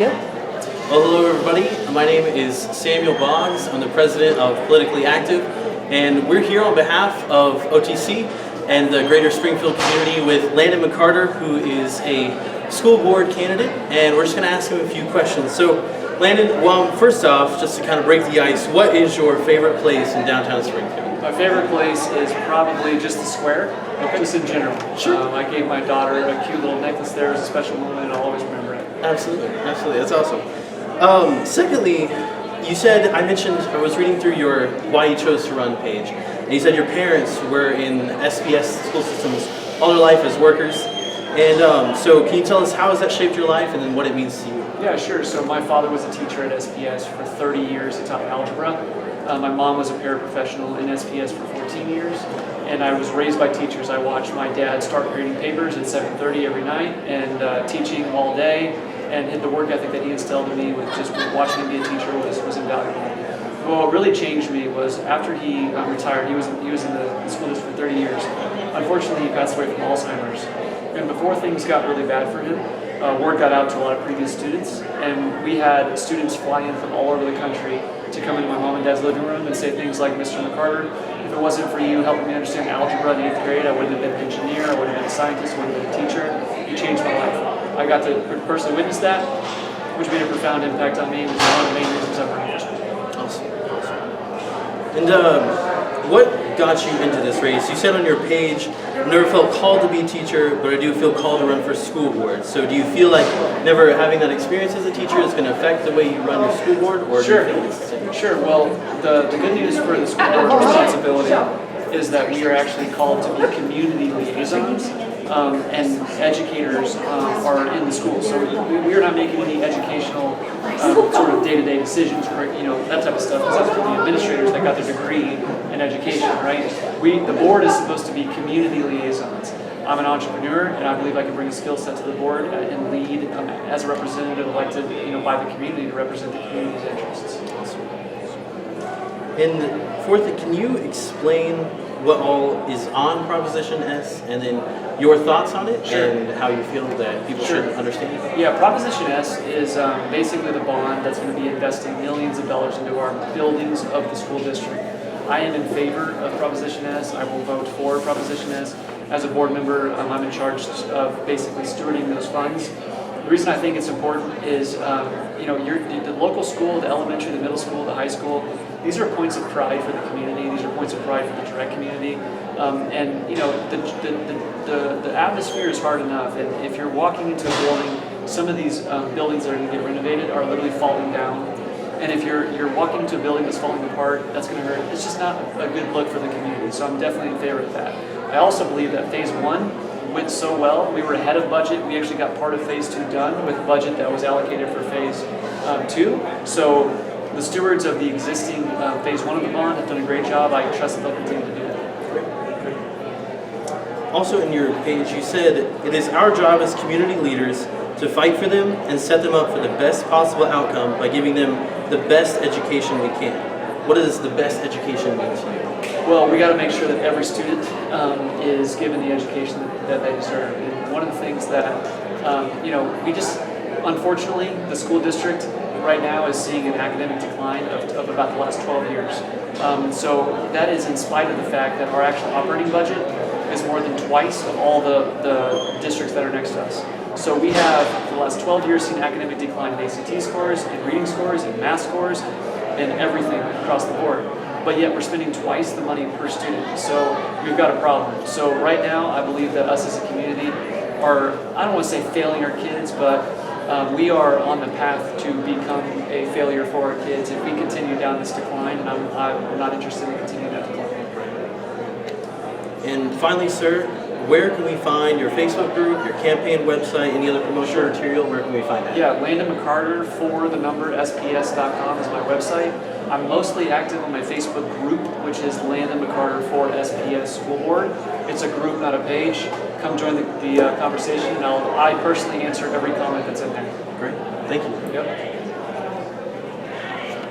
you. Well, hello everybody. My name is Samuel Boggs. I'm the president of Politically Active, and we're here on behalf of OTC and the greater Springfield community with Landon McCarter, who is a school board candidate, and we're just going to ask him a few questions. So, Landon, well, first off, just to kind of break the ice, what is your favorite place in downtown Springfield? My favorite place is probably just the square, just in general. Sure. I gave my daughter a cute little necklace there as a special moment, and I'll always remember it. Absolutely, absolutely, that's awesome. Secondly, you said, I was reading through your Why You Chose to Run page, and you said your parents were in SPS school systems all their life as workers. And so can you tell us how has that shaped your life and then what it means to you? Yeah, sure. So my father was a teacher at SPS for 30 years. He taught algebra. My mom was a paraprofessional in SPS for 14 years. And I was raised by teachers. I watched my dad start grading papers at 7:30 every night and teaching all day. And the work ethic that he instilled in me with just watching him be a teacher was invaluable. Well, what really changed me was after he retired. He was in the school district for 30 years. Unfortunately, he passed away from Alzheimer's. And before things got really bad for him, word got out to a lot of previous students, and we had students fly in from all over the country to come into my mom and dad's living room and say things like, "Mr. McCarter, if it wasn't for you helping me understand algebra in the 8th grade, I wouldn't have been an engineer, I wouldn't have been a scientist, I wouldn't have been a teacher. You changed my life." I got to personally witness that, which made a profound impact on me, which is one of the main reasons I'm running for school. Awesome. And what got you into this race? You said on your page, "I never felt called to be a teacher, but I do feel called to run for school board." So do you feel like never having that experience as a teacher is going to affect the way you run your school board? Or Sure. do you think it's the same? Sure. Well, the good news for the school board responsibility is that we are actually called to be community liaisons, and educators are in the school. So we are not making any educational sort of day-to-day decisions or that type of stuff. Because that's for the administrators that got their degree in education, right? The board is supposed to be community liaisons. I'm an entrepreneur, and I believe I can bring a skill set to the board and lead as a representative elected, by the community to represent the community's interests. And fourthly, can you explain what all is on Proposition S and then your thoughts on it? Sure. And how you feel that people should understand it? Yeah, Proposition S is basically the bond that's going to be investing millions of dollars into our buildings of the school district. I am in favor of Proposition S. I will vote for Proposition S. As a board member, I'm in charge of basically stewarding those funds. The reason I think it's important is, the local school, the elementary, the middle school, the high school, these are points of pride for the community. These are points of pride for the direct community. The atmosphere is hard enough. And if you're walking into a building, some of these buildings that are going to get renovated are literally falling down. And if you're walking into a building that's falling apart, that's going to hurt. It's just not a good look for the community. So I'm definitely in favor of that. I also believe that Phase 1 went so well. We were ahead of budget. We actually got part of Phase 2 done with budget that was allocated for Phase 2. So the stewards of the existing Phase 1 of the bond have done a great job. I trust that they'll continue to do that. Also in your page, you said, "It is our job as community leaders to fight for them and set them up for the best possible outcome by giving them the best education we can." What does the best education mean to you? Well, we got to make sure that every student is given the education that they deserve. And one of the things that, unfortunately, the school district right now is seeing an academic decline of about the last 12 years. So that is in spite of the fact that our actual operating budget is more than twice of all the districts that are next to us. So we have, for the last 12 years, seen academic decline in ACT scores, in reading scores, in math scores, and everything across the board. But yet we're spending twice the money per student. So we've got a problem. So right now, I believe that us as a community are, I don't want to say failing our kids, but we are on the path to become a failure for our kids if we continue down this decline, and I'm not interested in continuing that decline. And finally, sir, where can we find your Facebook group, your campaign website, any other promotional material? Where can we find that? Yeah, Landon McCarter for the number SPS.com is my website. I'm mostly active on my Facebook group, which is Landon McCarter for SPS School Board. It's a group, not a page. Come join the conversation, and I personally answer every comment that's in there. Great. Thank you. Yep.